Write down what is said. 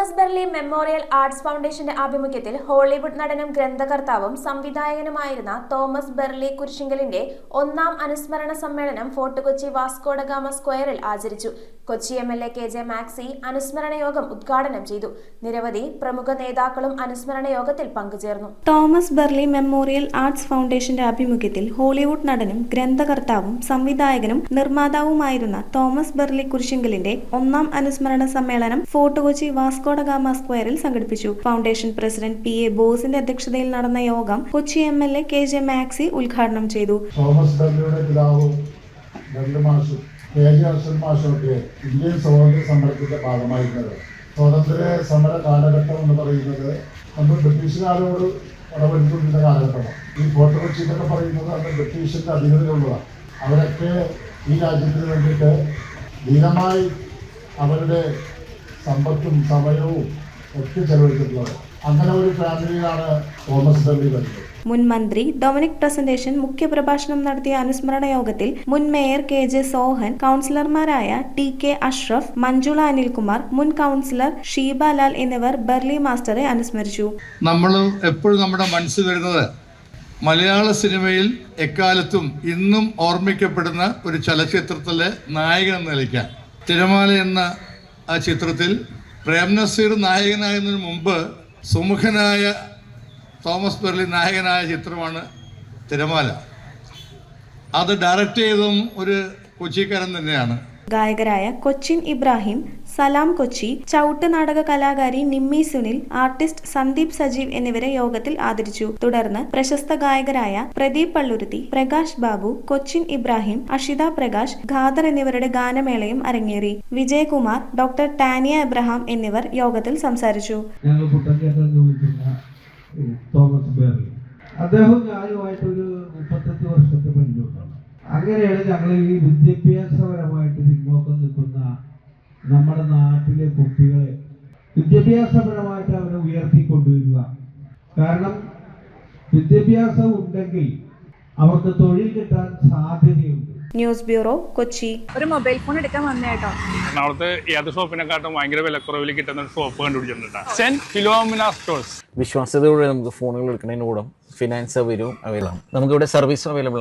Thomas barely memorial arts ഫൗണ്ടേഷന്റെ ആഭിമുഖ്യത്തിൽ Hollywood നടനും ഗ്രന്ഥകർത്താവും സംവിധായകനുമായിരുന്ന തോമസ് ബെർലി കുരിശിങ്കലിന്റെ 1ാം അനുസ്മരണ സമ്മേളനം Fort Kochi Vasco da Gama സ്ക്വയറിൽ ആചരിച്ചു. കൊച്ചി MLA KJ മാക്സി അനുസ്മരണ യോഗം ഉദ്ഘാടനം ചെയ്തു. നിരവധി പ്രമുഖ നേതാക്കളും അനുസ്മരണ യോഗത്തിൽ പങ്കുചേർന്നു. തോമസ് ബെർലി മെമ്മോറിയൽ ആർട്സ് ഫൗണ്ടേഷന്റെ ആഭിമുഖ്യത്തിൽ ഹോളിവുഡ് നടനും ഗ്രന്ഥകർത്താവും സംവിധായകനും നിർമ്മാതാവുമായിരുന്ന തോമസ് ബെർലി കുരിശിങ്കലിന്റെ 1ാം അനുസ്മരണ സമ്മേളനം Fort Kochi Vasco da Gama സ്ക്വയറിൽ സംഘടിപ്പിച്ചു. ഫൗണ്ടേഷൻ പ്രസിഡന്റ് PA ബോസിന്റെ അധ്യക്ഷതയിൽ നടന്ന യോഗം കൊച്ചി MLA KJ മാക്സി ഉദ്ഘാടനം ചെയ്തു. തോമസ് ബെർലിയുടെ പിതാവും മാഷൊക്കെ ഇന്ത്യൻ സ്വാതന്ത്ര്യ സമരത്തിന്റെ ഭാഗമായിരുന്നത്. സ്വാതന്ത്ര്യ സമര കാലഘട്ടം എന്ന് പറയുന്നത് നമ്മൾ ബ്രിട്ടീഷുകാരോട് ഇടപെട്ടുകൊണ്ടിരുന്ന കാലഘട്ടമാണ്. ഈ ഫോർട്ട് കൊച്ചി എന്നൊക്കെ പറയുന്നത് അന്ന് ബ്രിട്ടീഷിന്റെ അധീനതയുള്ളതാണ്. അവരൊക്കെ ഈ രാജ്യത്തിന് വേണ്ടിയിട്ട് ധീരമായി അവരുടെ സമ്പത്തും സമയവും ഒക്കെ ചെലവഴിച്ചിട്ടുള്ളത്. അങ്ങനെ ഒരു ഫാമിലിയിലാണ് തോമസ് ബെർലി വരുന്നത്. മുൻ മന്ത്രി ഡൊമിനിക് പ്രസന്റേഷൻ മുഖ്യപ്രഭാഷണം നടത്തിയ അനുസ്മരണ യോഗത്തിൽ മുൻ മേയർ KJ സോഹൻ, കൗൺസിലർമാരായ TK അഷ്റഫ്, മഞ്ജുള അനിൽകുമാർ, മുൻ കൗൺസിലർ ഷീബ ലാൽ എന്നിവർ ബെർലി മാസ്റ്ററെ അനുസ്മരിച്ചു. നമ്മൾ എപ്പോഴും നമ്മുടെ മനസ്സിൽ വരുന്നത് മലയാള സിനിമയിൽ എക്കാലത്തും ഇന്നും ഓർമ്മിക്കപ്പെടുന്ന ഒരു ചലച്ചിത്രത്തിലെ നായകൻ എന്ന നിലയ്ക്കാണ്. തിരമാല എന്ന ആ ചിത്രത്തിൽ പ്രേം നസീർ നായകനാകുന്നതിന് മുമ്പ് സുമുഖനായ തോമസ് ബെർലി നായകനായ ചിത്രമാണ് തിരമാല. അത് ഡയറക്റ്റ് ചെയ്തതും ഒരു കൊച്ചിക്കാരൻ തന്നെയാണ്. ഗായകരായ കൊച്ചിൻ ഇബ്രാഹിം, സലാം കൊച്ചി, ചവിട്ട് നാടക കലാകാരി നിമ്മി സുനിൽ, ആർട്ടിസ്റ്റ് സന്ദീപ് സജീവ് എന്നിവരെ യോഗത്തിൽ ആദരിച്ചു. തുടർന്ന് പ്രശസ്ത ഗായകരായ പ്രദീപ് പള്ളുരുത്തി, പ്രകാശ് ബാബു, കൊച്ചിൻ ഇബ്രാഹിം, അഷിത പ്രകാശ്, ഖാദർ എന്നിവരുടെ ഗാനമേളയും അരങ്ങേറി. വിജയകുമാർ, ഡോക്ടർ ടാനിയ എബ്രഹാം എന്നിവർ യോഗത്തിൽ സംസാരിച്ചു. തോമസ് ബെർലി അദ്ദേഹം ഞാനുമായിട്ടൊരു 35 വർഷത്തെ പരിചയമാണ്. അങ്ങനെയാണ് ഞങ്ങൾ ഈ വിദ്യാഭ്യാസപരമായിട്ട് പിന്നോക്കം നിൽക്കുന്ന നമ്മുടെ നാട്ടിലെ കുട്ടികളെ വിദ്യാഭ്യാസപരമായിട്ട് അവരെ ഉയർത്തിക്കൊണ്ടുവരിക. കാരണം വിദ്യാഭ്യാസം ഉണ്ടെങ്കിൽ അവർക്ക് തൊഴിൽ കിട്ടാൻ സാധ്യതയുണ്ട്. News bureau, Kochi. ഒരു മൊബൈൽ ഫോൺ എടുക്കാൻ വന്നേട്ടോ. എറണാകുളത്ത് ഏത് ഷോപ്പിനെക്കാട്ടും ഭയങ്കര വിലക്കുറവിൽ കിട്ടുന്ന ഒരു ഷോപ്പ് കണ്ടുപിടിച്ചിട്ടുണ്ട്. Saint Philomina stores. വിശ്വാസ്യതയോടെ നമുക്ക് ഫോണുകൾ എടുക്കുന്നതിന് കൂടെ ഫിനാൻസ് സൗകര്യവും അവൈലബിൾ ആണ്. നമുക്കിവിടെ സർവീസ് അവൈലബിൾ ആണ്.